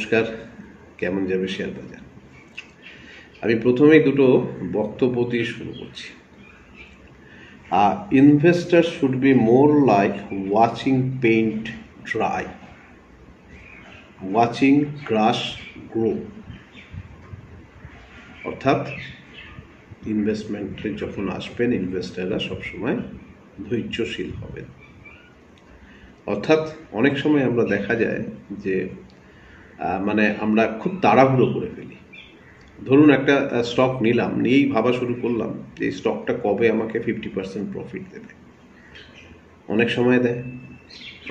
নমস্কার, কেমন যাবে শেয়ার বাজার? আমি প্রথমেই দুটো বক্তব্য দিয়ে শুরু করছি। Investor should be more like watching paint dry, watching glass grow. অর্থাৎ ইনভেস্টমেন্টে যখন আসবেন, ইনভেস্টাররা সবসময় ধৈর্যশীল হবেন। অর্থাৎ অনেক সময় আমরা দেখা যায় যে আমরা খুব তাড়াহুড়ো করে ফেলি। ধরুন একটা স্টক নিলাম, নিয়েই ভাবা শুরু করলাম যে এই স্টকটা কবে আমাকে 50% প্রফিট দেবে। অনেক সময় দেয়,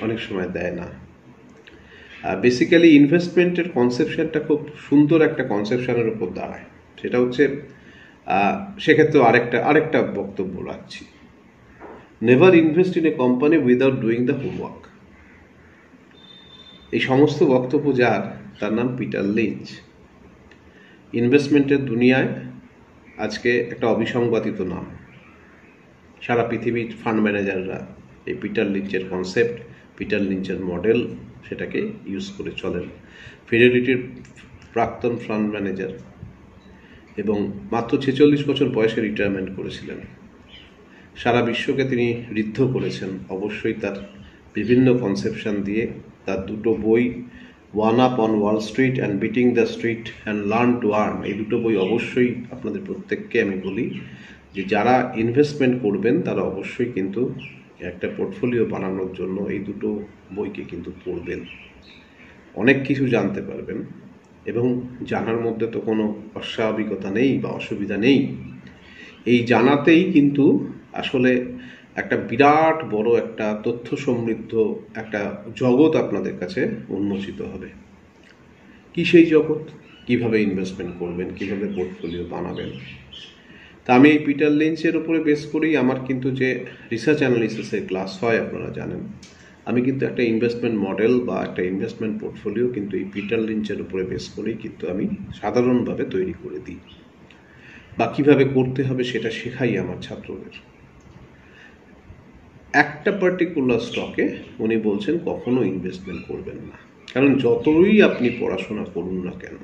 অনেক সময় দেয় না। বেসিক্যালি ইনভেস্টমেন্টের কনসেপশনটা খুব সুন্দর একটা কনসেপশনের উপর দাঁড়ায়। সেটা হচ্ছে, সেক্ষেত্রে আরেকটা বক্তব্য রাখছি, never invest in a company without doing the homework. এই সমস্ত বক্তব্য যার, তার নাম পিটার লিঞ্চ। ইনভেস্টমেন্টের দুনিয়ায় আজকে একটা অবিসংবাদিত নাম। সারা পৃথিবীর ফান্ড ম্যানেজাররা এই পিটার লিঞ্চের কনসেপ্ট, পিটার লিঞ্চের মডেল, সেটাকে ইউজ করে চলেন। ফিডেলিটির প্রাক্তন ফান্ড ম্যানেজার এবং মাত্র 46 বছর বয়সে রিটায়ারমেন্ট করেছিলেন। সারা বিশ্বকে তিনি ঋদ্ধ করেছেন, অবশ্যই তার বিভিন্ন কনসেপশন দিয়ে। তার দুটো বই, one up on Wall Street and beating the street and learn to earn, এই দুটো বই অবশ্যই আপনাদের প্রত্যেককে আমি বলি যে যারা ইনভেস্টমেন্ট করবেন তারা অবশ্যই কিন্তু একটা পোর্টফোলিও বানানোর জন্য এই দুটো বইকে কিন্তু পড়বেন। অনেক কিছু জানতে পারবেন এবং জানার মধ্যে তো কোনো অস্বাভাবিকতা নেই বা অসুবিধা নেই। এই জানাতেই কিন্তু আসলে একটা বিরাট বড় একটা তথ্য সমৃদ্ধ একটা জগৎ আপনাদের কাছে উন্মোচিত হবে। কি সেই জগৎ? কিভাবে ইনভেস্টমেন্ট করবেন, কিভাবে পোর্টফোলিও বানাবেন। তা আমি এই পিটার লিঞ্চের উপরে বেস করেই আমার কিন্তু যে রিসার্চ অ্যানালিসিসের ক্লাস হয়, আপনারা জানেন, আমি কিন্তু একটা ইনভেস্টমেন্ট মডেল বা একটা ইনভেস্টমেন্ট পোর্টফোলিও কিন্তু এই পিটার লিঞ্চের উপরে বেস করেই কিন্তু আমি সাধারণভাবে তৈরি করে দিই, বা কীভাবে করতে হবে সেটা শেখাই আমার ছাত্রদের। একটা পার্টিকুলার স্টকে উনি বলছেন কখনো ইনভেস্টমেন্ট করবেন না, কারণ যতই আপনি পড়াশোনা করুন না কেন,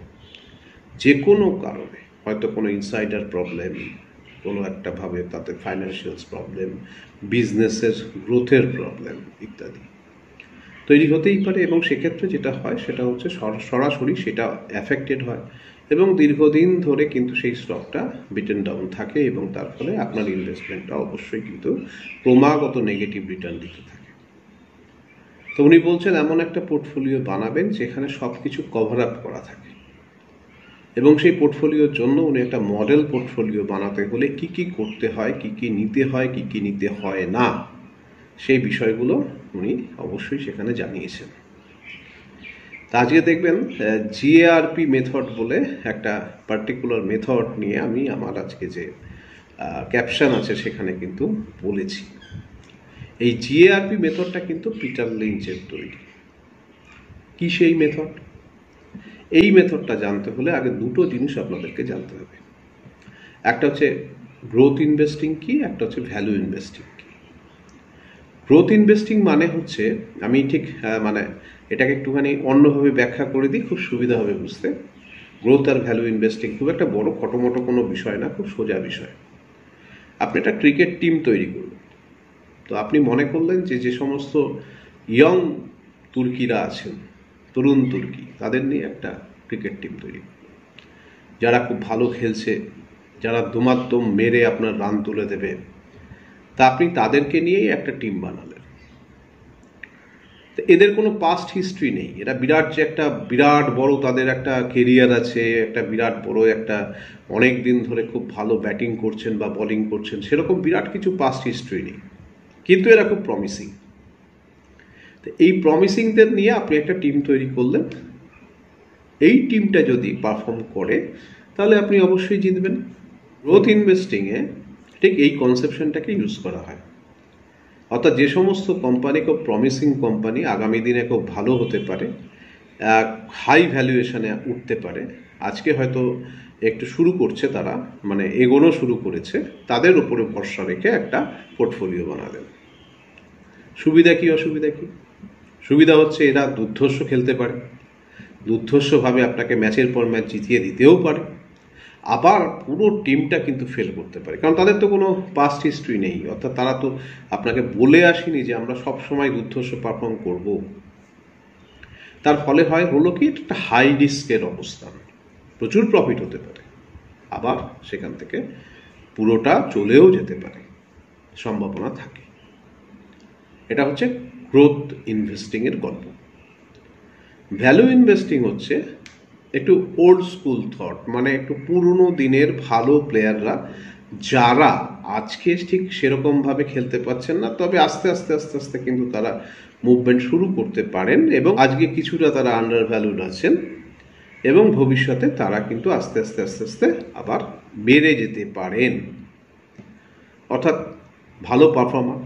যে কোনো কারণে, হয়তো কোনো ইনসাইডার প্রবলেম, কোনো একটা ভাবে তাতে ফাইন্যান্সিয়ালস প্রবলেম, বিজনেসের গ্রোথের প্রবলেম ইত্যাদি তৈরি হতেই পারে, এবং সেক্ষেত্রে যেটা হয় সেটা হচ্ছে সরাসরি সেটা অ্যাফেক্টেড হয় এবং দীর্ঘদিন ধরে কিন্তু সেই স্টকটা বিটেন ডাউন থাকে এবং তার ফলে আপনার ইনভেস্টমেন্টটা অবশ্যই কিন্তু ক্রমাগত নেগেটিভ রিটার্ন দিতে থাকে। তো উনি বলছেন এমন একটা পোর্টফোলিও বানাবেন যেখানে সব কিছু কভার আপ করা থাকে, এবং সেই পোর্টফোলিওর জন্য উনি একটা মডেল পোর্টফোলিও বানাতে হলে কি কি করতে হয়, কি কি নিতে হয়, কি কি নিতে হয় না, সেই বিষয়গুলো উনি অবশ্যই সেখানে জানিয়েছেন। তা আজকে দেখবেন জিএআরপি মেথড বলে একটা পার্টিকুলার মেথড নিয়ে আমি আমার আজকে যে ক্যাপশন আছে সেখানে কিন্তু বলেছি। এই জিএআরপি মেথডটা কিন্তু পিটার লিঞ্চের তৈরি। কি সেই মেথড? এই মেথডটা জানতে হলে আগে দুটো জিনিস আপনাদেরকে জানতে হবে। একটা হচ্ছে গ্রোথ ইনভেস্টিং কি, একটা হচ্ছে ভ্যালু ইনভেস্টিং কি। গ্রোথ ইনভেস্টিং মানে হচ্ছে, আমি ঠিক এটাকে একটুখানি অন্যভাবে ব্যাখ্যা করে দিই, খুব সুবিধা হবে বুঝতে। গ্রোথ আর ভ্যালু ইনভেস্টিং খুব একটা বড় খটোমটো কোনো বিষয় না, খুব সোজা বিষয়। আপনি একটা ক্রিকেট টিম তৈরি করবেন, তো আপনি মনে করলেন যে সমস্ত ইয়ং তুর্কিরা আছেন, তরুণ তুর্কি, তাদের নিয়ে একটা ক্রিকেট টিম তৈরি করবেন, যারা খুব ভালো খেলছে, যারা দমাদম মেরে আপনার রান তুলে দেবে। তা আপনি তাদেরকে নিয়েই একটা টিম বানালেন। এদের কোনো পাস্ট হিস্ট্রি নেই, এরা বিরাট বড় তাদের একটা কেরিয়ার আছে, একটা বিরাট বড় একটা অনেক দিন ধরে খুব ভালো ব্যাটিং করছেন বা বোলিং করছেন, সেরকম বিরাট কিছু পাস্ট হিস্ট্রি নেই, কিন্তু এরা খুব প্রমিসিং। তো এই প্রমিসিংদের নিয়ে আপনি একটা টিম তৈরি করলেন। এই টিমটা যদি পারফর্ম করে তাহলে আপনি অবশ্যই জিতবেন। গ্রোথ ইনভেস্টিংয়ে ঠিক এই কনসেপশনটাকে ইউজ করা হয়। অর্থাৎ যে সমস্ত কোম্পানি খুব প্রমিসিং কোম্পানি, আগামী দিনে খুব ভালো হতে পারে, হাই ভ্যালুয়েশনে উঠতে পারে, আজকে হয়তো একটু শুরু করছে, তারা এগোনো শুরু করেছে, তাদের উপরে ভরসা রেখে একটা পোর্টফোলিও বানালেন। সুবিধা কি, অসুবিধা কি? সুবিধা হচ্ছে এরা দুর্ধর্ষ খেলতে পারে, দুর্ধর্ষভাবে আপনাকে ম্যাচের পর ম্যাচ জিতিয়ে দিতেও পারে, আবার পুরো টিমটা কিন্তু ফেল করতে পারে, কারণ তাদের তো কোনো পাস্ট হিস্ট্রি নেই। অর্থাৎ তারা তো আপনাকে বলে আসেনি যে আমরা সব সময় দুর্ধর্ষ পারফর্ম করব। তার ফলে হলো কি, একটা হাই রিস্কের অবস্থান, প্রচুর প্রফিট হতে পারে, আবার সেখান থেকে পুরোটা চলেও যেতে পারে, সম্ভাবনা থাকে। এটা হচ্ছে গ্রোথ ইনভেস্টিংয়ের গল্প। ভ্যালু ইনভেস্টিং হচ্ছে একটু ওল্ড স্কুল থট, মানে একটু পুরনো দিনের ভালো প্লেয়াররা যারা আজকে ঠিক সেরকমভাবে খেলতে পারছেন না, তবে আস্তে আস্তে আস্তে আস্তে কিন্তু তারা মুভমেন্ট শুরু করতে পারেন এবং আজকে কিছুটা তারা আন্ডার ভ্যালুড আছেন এবং ভবিষ্যতে তারা কিন্তু আস্তে আস্তে আস্তে আস্তে আবার বেড়ে যেতে পারেন। অর্থাৎ ভালো পারফর্মার,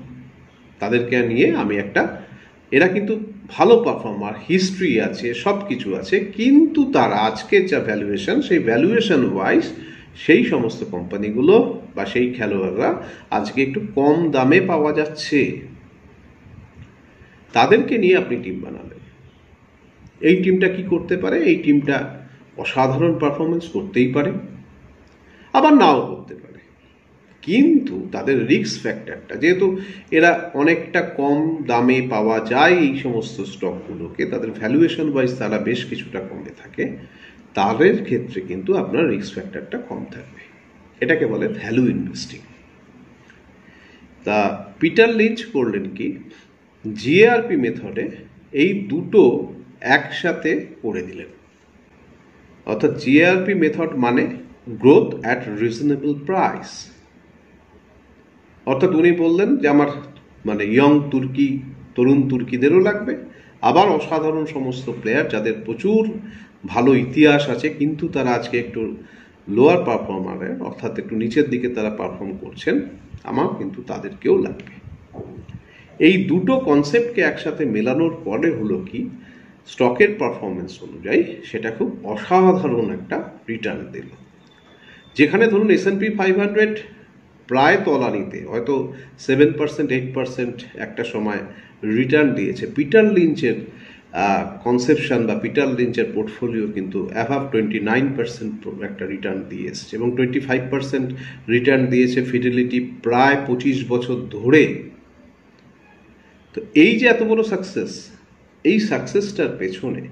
তাদেরকে নিয়ে আমি এরা কিন্তু ভালো পারফর্মার, হিস্ট্রি আছে, সব কিছু আছে, কিন্তু তারা আজকের যা ভ্যালুয়েশন, সেই ভ্যালুয়েশন ওয়াইজ সেই সমস্ত কোম্পানিগুলো বা সেই খেলোয়াড়রা আজকে একটু কম দামে পাওয়া যাচ্ছে। তাদেরকে নিয়ে আপনি টিম বানাবেন। এই টিমটা কি করতে পারে? এই টিমটা অসাধারণ পারফরমেন্স করতেই পারে, আবার নাও করতে পারে, কিন্তু তাদের রিস্ক ফ্যাক্টরটা, যেহেতু এরা অনেকটা কম দামে পাওয়া যায় এই সমস্ত স্টকগুলোকে, তাদের ভ্যালুয়েশন ওয়াইজ তারা বেশ কিছুটা কমে থাকে, তাদের ক্ষেত্রে কিন্তু আপনার রিস্ক ফ্যাক্টরটা কম থাকবে। এটাকে বলে ভ্যালু ইনভেস্টিং। তা পিটার লিঞ্চ করলেন কি, জিএআরপি মেথডে এই দুটো একসাথে করে দিলেন। অর্থাৎ জিএআরপি মেথড মানে গ্রোথ অ্যাট রিজনেবল প্রাইস। অর্থাৎ উনি বললেন যে আমার মানে তরুণ তুর্কিদেরও লাগবে, আবার অসাধারণ সমস্ত প্লেয়ার যাদের প্রচুর ভালো ইতিহাস আছে কিন্তু তারা আজকে একটু লোয়ার পারফর্মারের, অর্থাৎ একটু নিচের দিকে তারা পারফর্ম করছেন, আমার কিন্তু তাদেরকেও লাগবে। এই দুটো কনসেপ্টকে একসাথে মেলানোর পরে হলো কি, স্টকের পারফরমেন্স অনুযায়ী সেটা খুব অসাধারণ একটা রিটার্ন দিল। যেখানে ধরুন S&P 500 প্রায় তলানিতে, হয়তো 7% 8% একটা সময় রিটার্ন দিয়েছে, পিটার লিঞ্চের কনসেপশন বা পিটার লিঞ্চের পোর্টফোলিও কিন্তু অ্যাভাব 29% একটা রিটার্ন দিয়ে এসছে, এবং 25% রিটার্ন দিয়েছে ফিডেলিটি প্রায় 25 বছর ধরে। তো এই যে এত বড় সাকসেস, এই সাকসেসটার পেছনে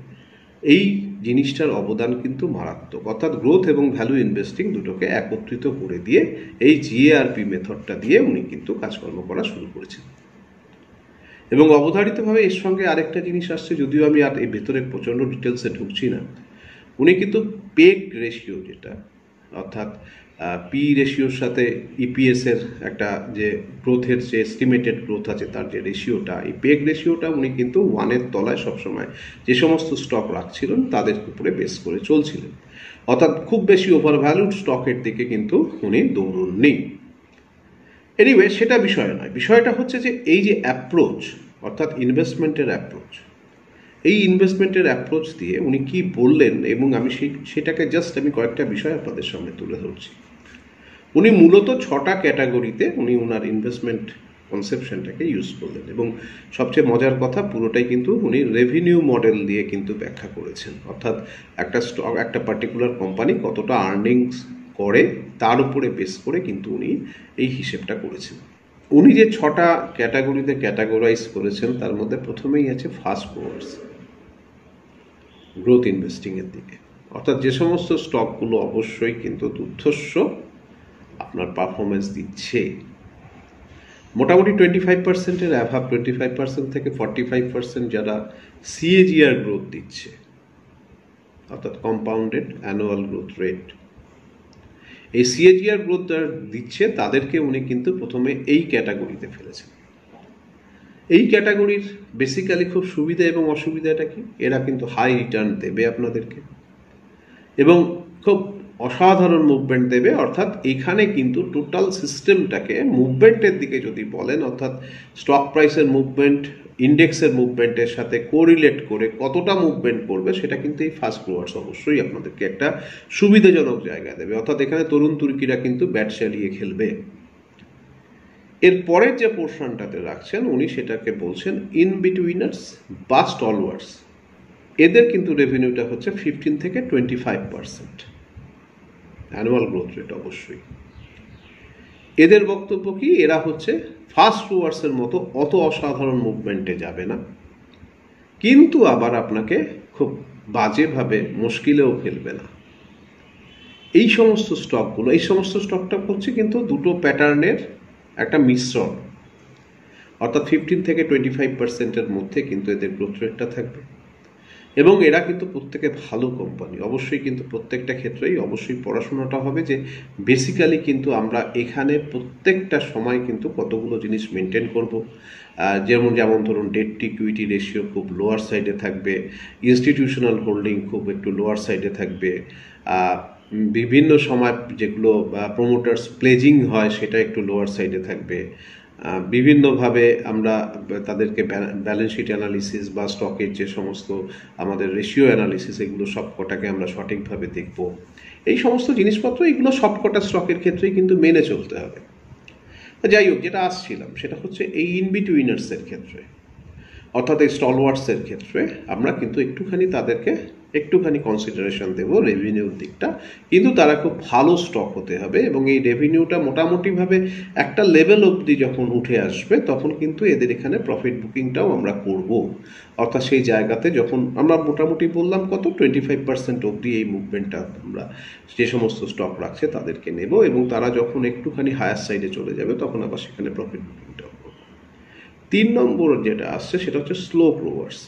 এই জিনিসটার অবদান কিন্তু মারাত্মক। অর্থাৎ গ্রোথ এবং ভ্যালু ইনভেস্টিং দুটোকে একত্রিত করে দিয়ে এই জিএআরপি মেথডটা দিয়ে উনি কিন্তু কাজকর্ম করা শুরু করেছেন। এবং অবধারিতভাবে এর সঙ্গে আরেকটা জিনিস আসছে, যদিও আমি আর এই ভেতরে প্রচণ্ড ডিটেলসে ঢুকছি না, উনি কিন্তু পেগ রেশিও, যেটা অর্থাৎ পি রেশিওর সাথে ইপিএস এর একটা যে গ্রোথের যে এস্টিমেটেড গ্রোথ আছে তার যে রেশিওটা, এই পেগ রেশিওটা উনি কিন্তু 1-এর তলায় সবসময় যে সমস্ত স্টক রাখছিলেন তাদের উপরে বেস করে চলছিলেন। অর্থাৎ খুব বেশি ওভার ভ্যালুড স্টকের দিকে কিন্তু উনি দৌড়ননি। এনিওয়ে, সেটা বিষয় নয়। বিষয়টা হচ্ছে যে এই যে অ্যাপ্রোচ, অর্থাৎ ইনভেস্টমেন্টের অ্যাপ্রোচ, এই ইনভেস্টমেন্টের অ্যাপ্রোচ দিয়ে উনি কি বললেন, এবং আমি সেটাকে জাস্ট আমি কয়েকটা বিষয় আপনাদের সামনে তুলে ধরছি। উনি মূলত 6টা ক্যাটাগরিতে উনি ওনার ইনভেস্টমেন্ট কনসেপশনটাকে ইউজ করলেন, এবং সবচেয়ে মজার কথা, পুরোটাই কিন্তু উনি রেভিনিউ মডেল দিয়ে কিন্তু ব্যাখ্যা করেছেন। অর্থাৎ একটা স্টক, একটা পার্টিকুলার কোম্পানি কতটা আর্নিংস করে তার উপরে বেস করে কিন্তু উনি এই হিসেবটা করেছেন। উনি যে 6টা ক্যাটাগরিতে ক্যাটাগরাইজ করেছেন তার মধ্যে প্রথমেই আছে ফাস্ট গ্রোয়ার্স, গ্রোথ ইনভেস্টিংয়ের দিকে। অর্থাৎ যে সমস্ত স্টকগুলো অবশ্যই কিন্তু দুর্ধর্ষ আপনার পারফরমেন্স দিচ্ছে, মোটামুটি 25%-এর অ্যাভাব, 25% থেকে 45% যারা সিএজিআর গ্রোথ দিচ্ছে, অর্থাৎ কম্পাউন্ডেড অ্যানুয়াল গ্রোথ রেট, এই সিএজিআর গ্রোথ যারা দিচ্ছে তাদেরকে উনি কিন্তু প্রথমে এই ক্যাটাগরিতে ফেলেছেন। এই ক্যাটাগরির বেসিক্যালি খুব সুবিধা এবং অসুবিধাটা কি, এরা কিন্তু হাই রিটার্ন দেবে আপনাদেরকে এবং খুব অসাধারণ মুভমেন্ট দেবে। অর্থাৎ এখানে কিন্তু টোটাল সিস্টেমটাকে মুভমেন্টের দিকে যদি বলেন, অর্থাৎ স্টক প্রাইসের মুভমেন্ট ইন্ডেক্সের মুভমেন্টের সাথে কোরিলেট করে কতটা মুভমেন্ট করবে, সেটা কিন্তু এই ফাস্ট গ্রোয়ার্স অবশ্যই আপনাদেরকে একটা সুবিধাজনক জায়গা দেবে। অর্থাৎ এখানে তরুণ তুর্কিরা কিন্তু ব্যাট চালিয়ে খেলবে। এর পরের যে পোর্শনটাতে রাখছেন উনি, সেটাকে বলছেন ইন বিটুইনার্স বা স্টলওয়ার্স। এদের কিন্তু রেভিনিউটা হচ্ছে 15 থেকে 25% অ্যানুয়াল গ্রোথ রেট। অবশ্যই এদের বক্তব্য কি, এরা হচ্ছে ফাস্ট মুভার্সের মতো অত অসাধারণ মুভমেন্টে যাবে না, কিন্তু আবার আপনাকে খুব বাজেভাবে মুশকিলেও ফেলবে না। এই সমস্ত স্টকটা হচ্ছে কিন্তু দুটো প্যাটার্নের একটা মিশ্রণ, অর্থাৎ 15 থেকে 25%-এর মধ্যে কিন্তু এদের গ্রোথ রেটটা থাকবে। এবং এরা কিন্তু প্রত্যেকে ভালো কোম্পানি। অবশ্যই কিন্তু প্রত্যেকটা ক্ষেত্রেই অবশ্যই পড়াশোনাটা হবে যে বেসিক্যালি কিন্তু আমরা এখানে প্রত্যেকটা সময় কিন্তু কতগুলো জিনিস মেনটেন করব। যেমন ধরুন ডেট টু ইকুইটি রেশিও খুব লোয়ার সাইডে থাকবে, ইনস্টিটিউশনাল হোল্ডিং খুব একটু লোয়ার সাইডে থাকবে, বিভিন্ন সময় যেগুলো প্রমোটার্স প্লেজিং হয় সেটা একটু লোয়ার সাইডে থাকবে, বিভিন্নভাবে আমরা তাদেরকে ব্যালেন্স শিট অ্যানালিসিস বা স্টকের যে সমস্ত আমাদের রেশিও অ্যানালিসিস এগুলো সব কটাকে আমরা সঠিকভাবে দেখব। এই সমস্ত জিনিসপত্র এগুলো সবকটা স্টকের ক্ষেত্রেই কিন্তু মেনে চলতে হবে। যাই হোক, যেটা আসছিলাম সেটা হচ্ছে এই ইনবিটুইনার্সের ক্ষেত্রে, অর্থাৎ এই স্টলওয়ার্সের ক্ষেত্রে আমরা কিন্তু তাদেরকে একটুখানি কনসিডারেশন দেব রেভিনিউর দিকটা। কিন্তু তারা খুব ভালো স্টক হতে হবে এবং এই রেভিনিউটা মোটামুটিভাবে একটা লেভেল অবধি যখন উঠে আসবে তখন কিন্তু এদের এখানে প্রফিট বুকিংটাও আমরা করব। অর্থাৎ সেই জায়গাতে যখন আমরা মোটামুটি বললাম কত 25% অবধি এই মুভমেন্টটা আমরা যে সমস্ত স্টক রাখছে তাদেরকে নেব, এবং তারা যখন একটুখানি হায়ার সাইডে চলে যাবে তখন আবার সেখানে প্রফিট বুকিংটাও করব। 3 নম্বর যেটা আসছে সেটা হচ্ছে স্লো গ্রোয়ার্স,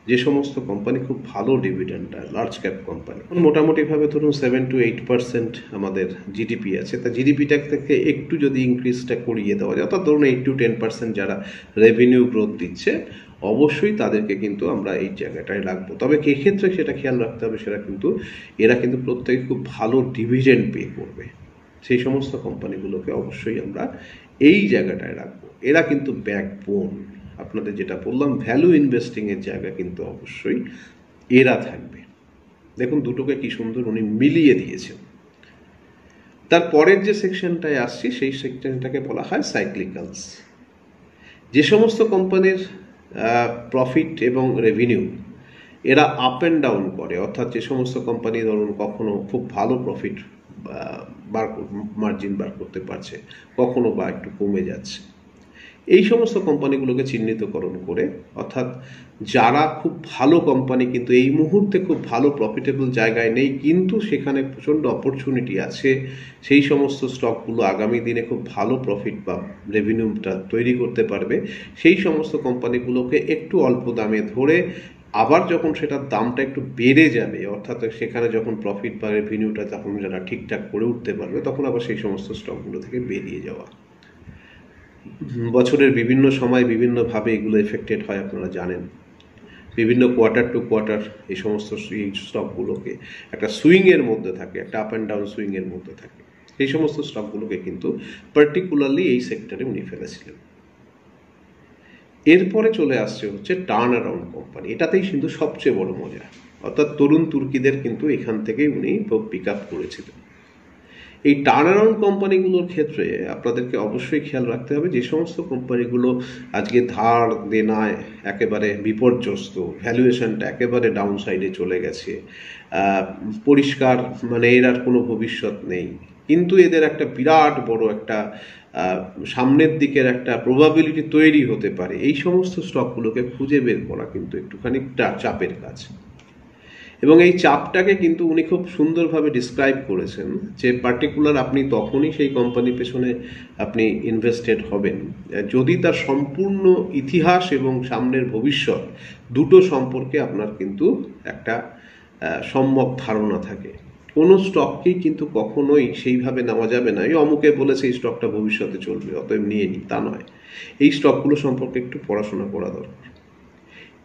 যে সমস্ত কোম্পানি খুব ভালো ডিভিডেন্ড দেয়, লার্জ ক্যাপ কোম্পানি। মোটামুটিভাবে ধরুন 7 to 8% আমাদের জিডিপি আছে, তা জিডিপিটা থেকে একটু যদি ইনক্রিজটা করিয়ে দেওয়া যায়, অর্থাৎ ধরুন 8 to 10% যারা রেভিনিউ গ্রোথ দিচ্ছে, অবশ্যই তাদেরকে কিন্তু আমরা এই জায়গাটায় রাখবো। তবে ক্ষেত্রে সেটা খেয়াল রাখতে হবে, এরা কিন্তু প্রত্যেকে খুব ভালো ডিভিডেন্ড পে করবে। সেই সমস্ত কোম্পানিগুলোকে অবশ্যই আমরা এই জায়গাটায় রাখবো। এরা কিন্তু ব্যাকবোন, আপনাদের যেটা বললাম ভ্যালু ইনভেস্টিংয়ের জায়গা কিন্তু অবশ্যই এরা থাকবে। দেখুন দুটোকে কি সুন্দর উনি মিলিয়ে দিয়েছেন। তারপরের যে সেকশনটায় আসছি সেই সেকশনটাকে বলা হয় সাইক্লিক্যালস। যে সমস্ত কোম্পানির প্রফিট এবং রেভিনিউ এরা আপ অ্যান্ড ডাউন করে, অর্থাৎ যে সমস্ত কোম্পানি ধরুন কখনো খুব ভালো প্রফিট মার্জিন বার করতে পারছে, কখনো বা একটু কমে যাচ্ছে, এই সমস্ত কোম্পানিগুলোকে চিহ্নিতকরণ করে, অর্থাৎ যারা খুব ভালো কোম্পানি কিন্তু এই মুহূর্তে খুব ভালো প্রফিটেবল জায়গায় নেই কিন্তু সেখানে প্রচণ্ড অপরচুনিটি আছে, সেই সমস্ত স্টকগুলো আগামী দিনে খুব ভালো প্রফিট বা রেভিনিউটা তৈরি করতে পারবে, সেই সমস্ত কোম্পানিগুলোকে একটু অল্প দামে ধরে আবার যখন সেটার দামটা একটু বেড়ে যাবে, অর্থাৎ সেখানে যখন প্রফিট বা রেভিনিউটা তখন যারা ঠিকঠাক করে উঠতে পারবে তখন আবার সেই সমস্ত স্টকগুলো থেকে বেরিয়ে যাওয়া। বছরের বিভিন্ন সময় বিভিন্নভাবে এগুলো এফেক্টেড হয়, আপনারা জানেন। বিভিন্ন কোয়ার্টার টু কোয়ার্টার এই সমস্ত স্টকগুলোকে একটা সুইংয়ের মধ্যে থাকে, একটা আপ অ্যান্ড ডাউন সুইংয়ের মধ্যে থাকে। এই সমস্ত স্টকগুলোকে কিন্তু পার্টিকুলারলি এই সেক্টরে উনি ফেলেছিলেন। এরপরে চলে আসছে হচ্ছে টার্ন অ্যারাউন্ড কোম্পানি। এটাতেই কিন্তু সবচেয়ে বড় মজা, অর্থাৎ তরুণ তুর্কিদের কিন্তু এখান থেকেই উনি পিক আপ করেছিলেন। এই টার্ন অ্যারাউন্ড কোম্পানিগুলোর ক্ষেত্রে আপনাদেরকে অবশ্যই খেয়াল রাখতে হবে যে সমস্ত কোম্পানিগুলো আজকে ধার দেনায় একেবারে বিপর্যস্ত, ভ্যালুয়েশনটা একেবারে ডাউন সাইডে চলে গেছে, পরিষ্কার এর আর কোনো ভবিষ্যৎ নেই, কিন্তু এদের একটা বিরাট বড় একটা সামনের দিকের একটা প্রবাবিলিটি তৈরি হতে পারে, এই সমস্ত স্টকগুলোকে খুঁজে বের করা কিন্তু একটুখানি চাপের কাজ। এবং এই চাপটাকে কিন্তু উনি খুব সুন্দরভাবে ডিসক্রাইব করেছেন যে পার্টিকুলার আপনি তখনই সেই কোম্পানির পেছনে আপনি ইনভেস্টেড হবেন যদি তার সম্পূর্ণ ইতিহাস এবং সামনের ভবিষ্যৎ দুটো সম্পর্কে আপনার কিন্তু একটা সম্যক ধারণা থাকে। কোনো স্টককেই কিন্তু কখনোই সেইভাবে নেওয়া যাবে না, এই অমুকে বলেছে এই স্টকটা ভবিষ্যতে চলবে অতএব নিয়ে নিই, তা নয়। এই স্টকগুলো সম্পর্কে একটু পড়াশোনা করা দরকার।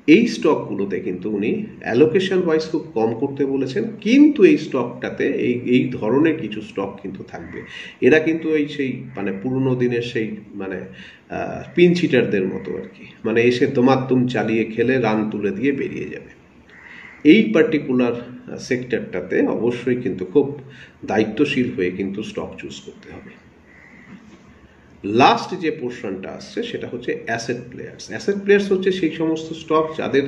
এই স্টকগুলোতে কিন্তু উনি অ্যালোকেশন ওয়াইজ খুব কম করতে বলেছেন, কিন্তু এই স্টকটাতে এই ধরনের কিছু স্টক কিন্তু থাকবে। এরা কিন্তু সেই পুরনো দিনের সেই পিন চিটারদের মতো আর কি, এসে দমাদ্দুম চালিয়ে খেলে রান তুলে দিয়ে বেরিয়ে যাবে। এই পার্টিকুলার সেক্টরটাতে অবশ্যই কিন্তু খুব দায়িত্বশীল হয়ে কিন্তু স্টক চুজ করতে হবে। লাস্ট যে পোর্শনটা আসছে সেটা হচ্ছে অ্যাসেট প্লেয়ার্স। অ্যাসেট প্লেয়ার্স হচ্ছে সেই সমস্ত স্টক যাদের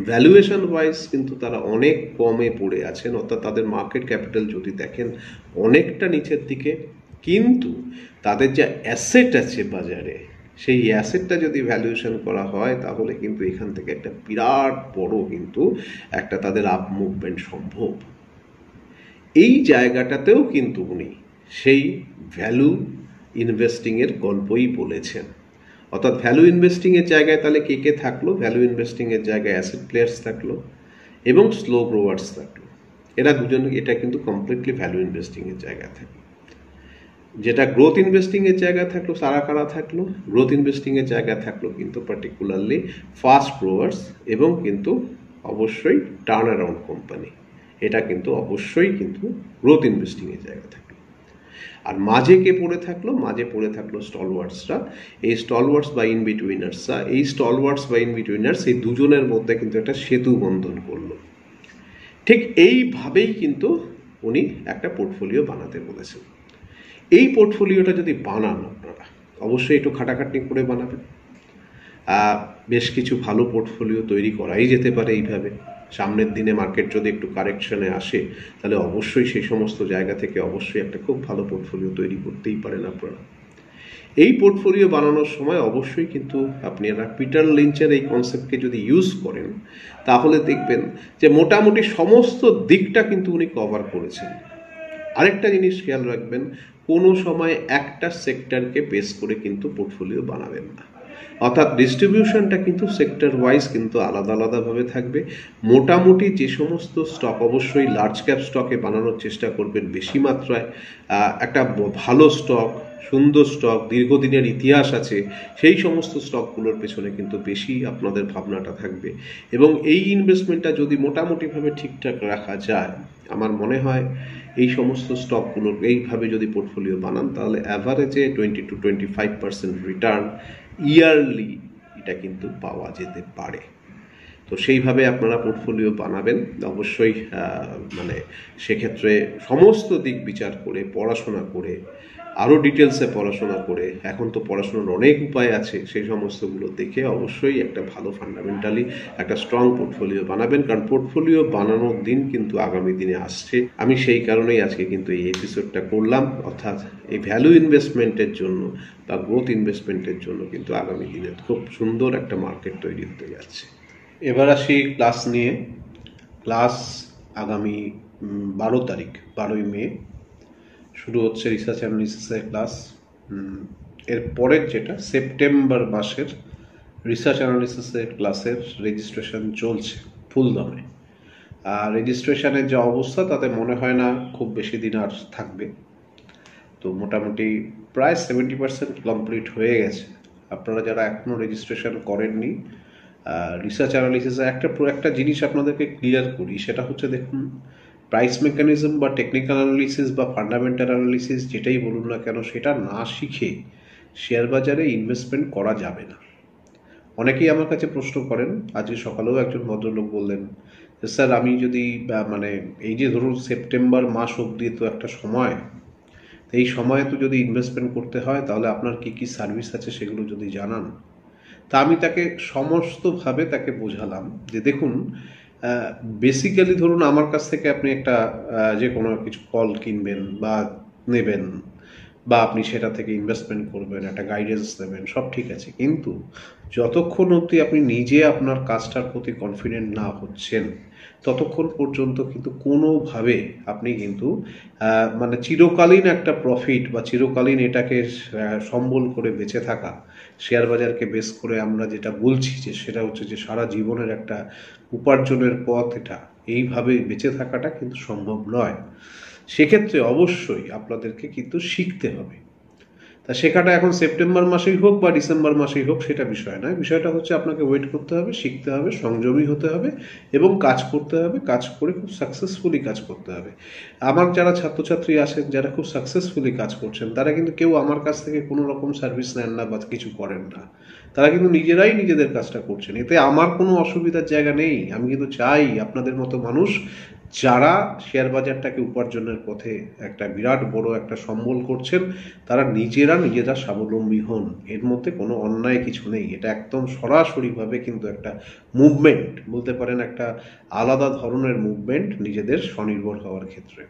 ভ্যালুয়েশন ওয়াইজ কিন্তু তারা অনেক কমে পড়ে আছেন, অর্থাৎ তাদের মার্কেট ক্যাপিটাল যদি দেখেন অনেকটা নিচের দিকে, কিন্তু তাদের যে অ্যাসেট আছে বাজারে সেই অ্যাসেটটা যদি ভ্যালুয়েশন করা হয় তাহলে কিন্তু এখান থেকে একটা বিরাট বড় কিন্তু একটা তাদের আপ মুভমেন্ট সম্ভব। এই জায়গাটাতেও কিন্তু উনি সেই ভ্যালু ইনভেস্টিংয়ের গল্পই বলেছেন। অর্থাৎ ভ্যালু ইনভেস্টিংয়ের জায়গায় তাহলে কে কে থাকলো? ভ্যালু ইনভেস্টিংয়ের জায়গায় অ্যাসেট প্লেয়ার্স থাকলো এবং স্লো গ্রোয়ার্স থাকলো। এরা দুজন, এটা কিন্তু কমপ্লিটলি ভ্যালু ইনভেস্টিংয়ের জায়গায় থাকলো। যেটা গ্রোথ ইনভেস্টিংয়ের জায়গায় থাকলো তারা কারা থাকলো? গ্রোথ ইনভেস্টিংয়ের জায়গায় থাকলো কিন্তু পার্টিকুলারলি ফাস্ট গ্রোয়ার্স এবং কিন্তু অবশ্যই টার্ন অ্যারাউন্ড কোম্পানি। এটা কিন্তু অবশ্যই কিন্তু গ্রোথ ইনভেস্টিংয়ের জায়গা থাকলো। আর মাঝে কে পড়ে থাকলো? মাঝে পড়ে থাকলো স্টলওয়ার্সরা। এই স্টলওয়ার্স বা ইন বিটুইনার্সরা, এই স্টলওয়ার্স বা ইন বিটুইনার্স এই দুজনের মধ্যে কিন্তু একটা সেতু বন্ধন করলো। ঠিক এইভাবেই কিন্তু উনি একটা পোর্টফোলিও বানাতে বলেছেন। এই পোর্টফোলিওটা যদি বানান আপনারা অবশ্যই একটু খাটাখাটনি করে বানাবেন। বেশ কিছু ভালো পোর্টফোলিও তৈরি করাই যেতে পারে এইভাবে। সামনের দিনে মার্কেট যদি একটু কারেকশনে আসে তাহলে অবশ্যই সেই সমস্ত জায়গা থেকে অবশ্যই একটা খুব ভালো পোর্টফোলিও তৈরি করতেই পারেন আপনারা। এই পোর্টফোলিও বানানোর সময় অবশ্যই কিন্তু আপনারা পিটার লিঞ্চের এই কনসেপ্টকে যদি ইউজ করেন তাহলে দেখবেন যে মোটামুটি সমস্ত দিকটা কিন্তু উনি কভার করেছেন। আরেকটা জিনিস খেয়াল রাখবেন, কোনো সময় একটা সেক্টরকে বেস করে কিন্তু পোর্টফোলিও বানাবেন না। অর্থাৎ ডিস্ট্রিবিউশনটা কিন্তু সেক্টর ওয়াইজ কিন্তু আলাদা আলাদাভাবে থাকবে। মোটামুটি যে সমস্ত স্টক, অবশ্যই লার্জ ক্যাপ স্টকে বানানোর চেষ্টা করবেন বেশি মাত্রায়। একটা ভালো স্টক, সুন্দর স্টক, দীর্ঘদিনের ইতিহাস আছে, সেই সমস্ত স্টকগুলোর পেছনে কিন্তু বেশি আপনাদের ভাবনাটা থাকবে। এবং এই ইনভেস্টমেন্টটা যদি মোটামুটিভাবে ঠিকঠাক রাখা যায়, আমার মনে হয় এই সমস্ত স্টকগুলোর এইভাবে যদি পোর্টফোলিও বানান তাহলে অ্যাভারেজে 20 to 25% রিটার্ন ইয়ারলি এটা কিন্তু পাওয়া যেতে পারে। তো সেইভাবে আপনারা পোর্টফোলিও বানাবেন অবশ্যই। মানে সেক্ষেত্রে সমস্ত দিক বিচার করে, পড়াশোনা করে, আরও ডিটেলসে পড়াশোনা করে, এখন তো পড়াশোনার অনেক উপায় আছে, সেই সমস্তগুলো দেখে অবশ্যই একটা ভালো ফান্ডামেন্টালি একটা স্ট্রং পোর্টফোলিও বানাবেন। কারণ পোর্টফোলিও বানানোর দিন কিন্তু আগামী দিনে আসছে। আমি সেই কারণেই আজকে কিন্তু এই এপিসোডটা করলাম। অর্থাৎ এই ভ্যালু ইনভেস্টমেন্টের জন্য বা গ্রোথ ইনভেস্টমেন্টের জন্য কিন্তু আগামী দিনে খুব সুন্দর একটা মার্কেট তৈরি হতে যাচ্ছে। এবার আসি ক্লাস নিয়ে। ক্লাস আগামী 12 তারিখ, 12ই মে শুরু হচ্ছে রিসার্চ অ্যানালিসিসের ক্লাস। এর পরের যেটা সেপ্টেম্বর মাসের রিসার্চ অ্যানালিসিসের ক্লাসের রেজিস্ট্রেশন চলছে ফুল দমে। আর রেজিস্ট্রেশনের যে অবস্থা তাতে মনে হয় না খুব বেশি দিন আর থাকবে। তো মোটামুটি প্রায় 70% কমপ্লিট হয়ে গেছে। আপনারা যারা এখনও রেজিস্ট্রেশন করেননি, রিসার্চ অ্যানালিসিসে একটা জিনিস আপনাদেরকে ক্লিয়ার করি, সেটা হচ্ছে দেখুন, প্রাইস মেকানিজম বা টেকনিক্যাল অ্যানালিসিস বা ফান্ডামেন্টাল অ্যানালিসিস যেটাই বলুন না কেন, সেটা না শিখে শেয়ার বাজারে ইনভেস্টমেন্ট করা যাবে না। অনেকেই আমার কাছে প্রশ্ন করেন, আজকে সকালেও একজন ভদ্রলোক বললেন যে স্যার আমি যদি মানে এই যে ধরুন সেপ্টেম্বর মাস অবধি তো একটা সময়, এই সময়ে তো যদি ইনভেস্টমেন্ট করতে হয় তাহলে আপনার কি কি সার্ভিস আছে সেগুলো যদি জানান। তা আমি তাকে সমস্তভাবে তাকে বোঝালাম যে দেখুন, বেসিক্যালি ধরুন আমার কাছ থেকে আপনি একটা যে কোনো কিছু কল কিনবেন বা নেবেন, বা আপনি সেটা থেকে ইনভেস্টমেন্ট করবেন, একটা গাইডেন্স নেবেন, সব ঠিক আছে, কিন্তু যতক্ষণ অবধি আপনি নিজে আপনার কাজটার প্রতি কনফিডেন্ট না হচ্ছেন ততক্ষণ পর্যন্ত কিন্তু কোনোভাবে আপনি কিন্তু মানে চিরকালীন একটা প্রফিট বা চিরকালীন এটাকে সম্বল করে বেঁচে থাকা, শেয়ার বাজারকে বেস করে আমরা যেটা বলছি যে সেটা হচ্ছে যে সারা জীবনের একটা উপার্জনের পথ, এটা এইভাবে বেঁচে থাকাটা কিন্তু সম্ভব নয়। সেক্ষেত্রে অবশ্যই আপনাদেরকে কিন্তু শিখতে হবে। তা শেখাটা এখন সেপ্টেম্বর মাসেই হোক বা ডিসেম্বর মাসেই হোক সেটা বিষয় নয়। বিষয়টা হচ্ছে আপনাকে ওয়েট করতে হবে, শিখতে হবে, সংযমী হতে হবে এবং কাজ করতে হবে। কাজ করে খুব সাকসেসফুলি কাজ করতে হবে। আমার যারা ছাত্রছাত্রী আছেন যারা খুব সাকসেসফুলি কাজ করছেন, তারা কিন্তু কেউ আমার কাছ থেকে কোনো রকম সার্ভিস নেন না বা কিছু করেন না। তারা কিন্তু নিজেরাই নিজেদের কাজটা করছেন। এতে আমার কোনো অসুবিধার জায়গা নেই। আমি কিন্তু চাই আপনাদের মতো মানুষ যারা শেয়ার বাজারটাকে উপার্জনের পথে একটা বিরাট বড় একটা সম্বল করছেন, তারা নিজেরা স্বাবলম্বী হন, এর মধ্যে কোনো অন্যায় কিছু নেই। এটা একদম সরাসরিভাবে কিন্তু একটা মুভমেন্ট বলতে পারেন, একটা আলাদা ধরনের মুভমেন্ট নিজেদের স্বনির্ভর হওয়ার ক্ষেত্রে।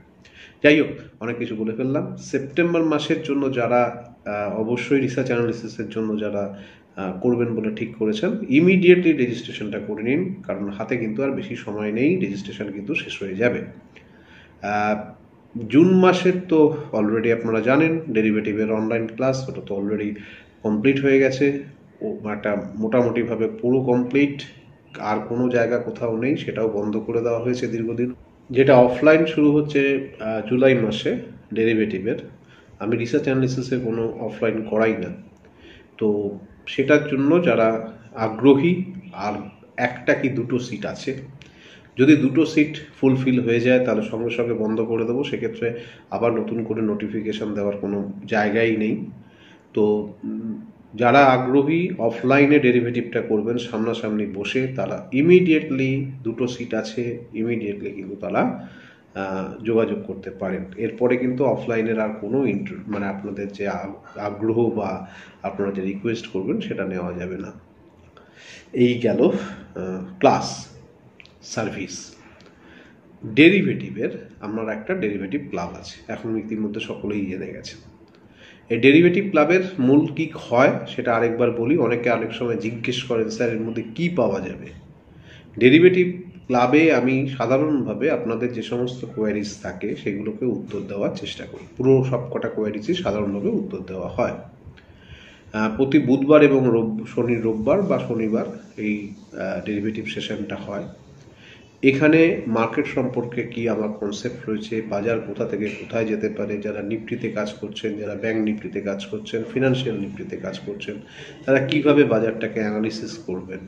যাই হোক, অনেক কিছু বলে ফেললাম। সেপ্টেম্বর মাসের জন্য যারা অবশ্যই রিসার্চ অ্যানালিসিসের জন্য যারা করবেন বলে ঠিক করেছেন, ইমিডিয়েটলি রেজিস্ট্রেশনটা করে নিন, কারণ হাতে কিন্তু আর বেশি সময় নেই, রেজিস্ট্রেশন কিন্তু শেষ হয়ে যাবে। জুন মাসের তো অলরেডি আপনারা জানেন ডেরিভেটিভের অনলাইন ক্লাস, ওটা তো অলরেডি কমপ্লিট হয়ে গেছে, ও একটা মোটামুটিভাবে পুরো কমপ্লিট, আর কোনো জায়গা কোথাও নেই, সেটাও বন্ধ করে দেওয়া হয়েছে দীর্ঘদিন। যেটা অফলাইন শুরু হচ্ছে জুলাই মাসে ডেরিভেটিভের, আমি রিসার্চ অ্যানালিসিসে কোনো অফলাইন করাই না, তো সেটার জন্য যারা আগ্রহী, আর একটা কি দুটো সিট আছে, যদি দুটো সিট ফুলফিল হয়ে যায় তাহলে সঙ্গে সঙ্গে বন্ধ করে দেবো, সেক্ষেত্রে আবার নতুন করে নোটিফিকেশান দেওয়ার কোনো জায়গাই নেই। তো যারা আগ্রহী অফলাইনে ডেরিভেটিভটা করবেন সামনাসামনি বসে, তারা ইমিডিয়েটলি, দুটো সিট আছে, ইমিডিয়েটলি কিন্তু তারা যোগাযোগ করতে পারেন। এরপরে কিন্তু অফলাইনের আর কোনো মানে আপনাদের যে আগ্রহ বা আপনারা যে রিকোয়েস্ট করবেন সেটা নেওয়া যাবে না। এই গেল ক্লাস সার্ভিস। ডেরিভেটিভের আমার একটা ডেরিভেটিভ ক্লাব আছে, এখন ইতিমধ্যে সকলেই জেনে গেছেন। এই ডেরিভেটিভ ক্লাবের মূল কী হয় সেটা আরেকবার বলি, অনেকে অনেক সময় জিজ্ঞেস করেন স্যার এর মধ্যে কী পাওয়া যাবে। ডেরিভেটিভ ক্লাবে আমি সাধারণভাবে আপনাদের যে সমস্ত কোয়ারিজ থাকে সেগুলোকে উত্তর দেওয়ার চেষ্টা করি, পুরো সবকটা কোয়ারিজই সাধারণভাবে উত্তর দেওয়া হয়। প্রতি বুধবার এবং রোববার বা শনিবার এই ডেরিভেটিভ সেশনটা হয়। এখানে মার্কেট সম্পর্কে কি আমার কনসেপ্ট রয়েছে, বাজার কোথা থেকে কোথায় যেতে পারে, যারা নিফটিতে কাজ করছেন, যারা ব্যাংক নিফটিতে কাজ করছেন, ফিনান্সিয়াল নিফটিতে কাজ করছেন, তারা কিভাবে বাজারটাকে অ্যানালিসিস করবেন,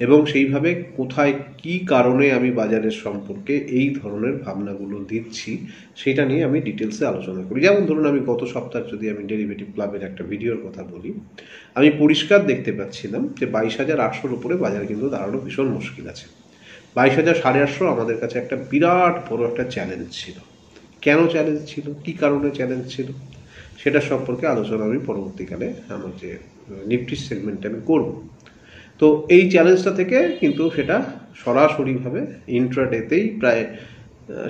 এবং সেইভাবে কোথায় কি কারণে আমি বাজারের সম্পর্কে এই ধরনের ভাবনাগুলো দিচ্ছি সেটা নিয়ে আমি ডিটেলসে আলোচনা করি। যেমন ধরুন, আমি গত সপ্তাহ যদি আমি ডেরিভেটিভ ক্লাবের একটা ভিডিওর কথা বলি, আমি পরিষ্কার দেখতে পাচ্ছিলাম যে 22,800-র উপরে বাজার কিন্তু দাঁড়ানো ভীষণ মুশকিল আছে। 22,850 আমাদের কাছে একটা বিরাট বড় একটা চ্যালেঞ্জ ছিল। কেন চ্যালেঞ্জ ছিল, কি কারণে চ্যালেঞ্জ ছিল, সেটা সম্পর্কে আলোচনা আমি পরবর্তীকালে আমার যে নিফটি সেগমেন্টে আমি করব। তো এই চ্যালেঞ্জটা থেকে কিন্তু সেটা সরাসরিভাবে ইন্ট্রাডেতেই প্রায়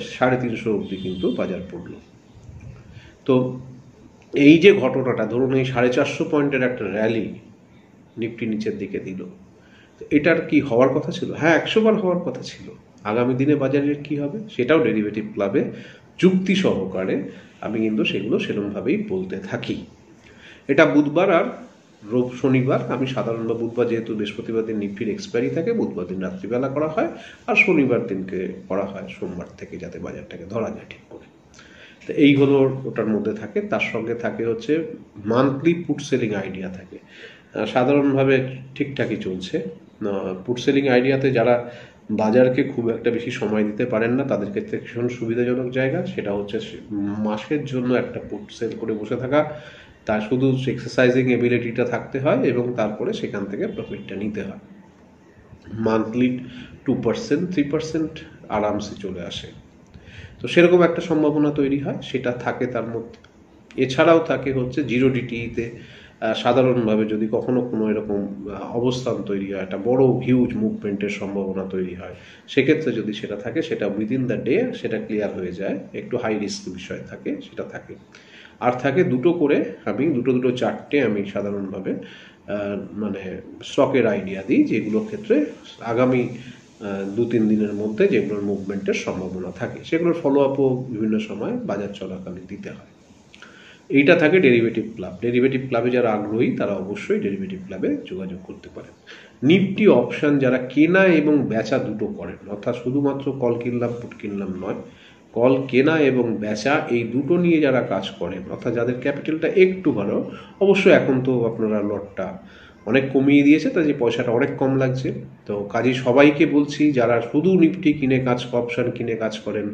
350 অবধি কিন্তু বাজার পড়ল। তো এই যে ঘটনাটা, ধরুন এই 450 পয়েন্টের একটা র্যালি নিফটি নিচের দিকে দিল, এটার কি হওয়ার কথা ছিল? হ্যাঁ, 100 বার হওয়ার কথা ছিল। আগামী দিনে বাজারের কি হবে সেটাও ডেরিভেটিভ ক্লাবে যুক্তি সহকারে আমি কিন্তু সেগুলো সেরকমভাবেই বলতে থাকি। এটা বুধবার আর শনিবার, আমি সাধারণত বুধবার, যেহেতু বৃহস্পতিবার দিন নিফটির এক্সপায়ারি থাকে, বুধবার দিন রাত্রিবেলা করা হয়, আর শনিবার দিনকে করা হয় সোমবার থেকে, যাতে বাজারটাকে ধরা যায় ঠিক করে। তো এই হলো ওটার মধ্যে থাকে। তার সঙ্গে থাকে হচ্ছে মান্থলি পুট সেলিং আইডিয়া থাকে, সাধারণভাবে ঠিকঠাকই চলছে। পুট সেলিং আইডিয়াতে যারা বাজারকে খুব একটা বেশি সময় দিতে পারেন না, তাদের ক্ষেত্রে ভীষণ সুবিধাজনক জায়গা। সেটা হচ্ছে মাসের জন্য একটা পুট সেল করে বসে থাকা, তার শুধু এক্সারসাইজিং এবিলিটিটা থাকতে হয় এবং তারপরে সেখান থেকে প্রফিটটা নিতে হয়। মান্থলি 2%, 3% আরামসে চলে আসে। তো সেরকম একটা সম্ভাবনা তৈরি হয়, সেটা থাকে তার মধ্যে। এছাড়াও থাকে হচ্ছে জিরো ডিটিতে সাধারণভাবে যদি কখনো কোনো এরকম অবস্থান তৈরি হয়, একটা বড় হিউজ মুভমেন্টের সম্ভাবনা তৈরি হয়, সেক্ষেত্রে যদি সেটা থাকে, সেটা উইদিন দ্য ডে সেটা ক্লিয়ার হয়ে যায়, একটু হাই রিস্ক বিষয় থাকে, সেটা থাকে। আর থাকে দুটো করে, আমি দুটো চারটে আমি সাধারণভাবে মানে স্টকের আইডিয়া দিই, যেগুলোর ক্ষেত্রে আগামী 2-3 দিনের মধ্যে যেগুলোর মুভমেন্টের সম্ভাবনা থাকে, সেগুলোর ফলো আপও বিভিন্ন সময় বাজার চলাকালীন দিতে হয়। এইটা থাকে ডেরিভেটিভ ক্লাব। ডেরিভেটিভ ক্লাবে যারা আগ্রহী তারা অবশ্যই ডেরিভেটিভ ক্লাবে যোগাযোগ করতে পারেন। নিফটি অপশান যারা কেনা এবং বেচা দুটো করেন, অর্থাৎ শুধুমাত্র কল কিনলাম পুট কিনলাম নয়, কল কেনা এবং বেচা এই দুটো নিয়ে যারা কাজ করেন, অর্থাৎ যাদের ক্যাপিটালটা একটু ভালো, অবশ্যই এখন তো আপনারা লটটা অনেক কমিয়ে দিয়েছে, তাই যে পয়সাটা অনেক কম লাগছে। তো কাজেই সবাইকে বলছি, যারা শুধু নিফটি কিনে কাজ, অপশান কিনে কাজ করেন,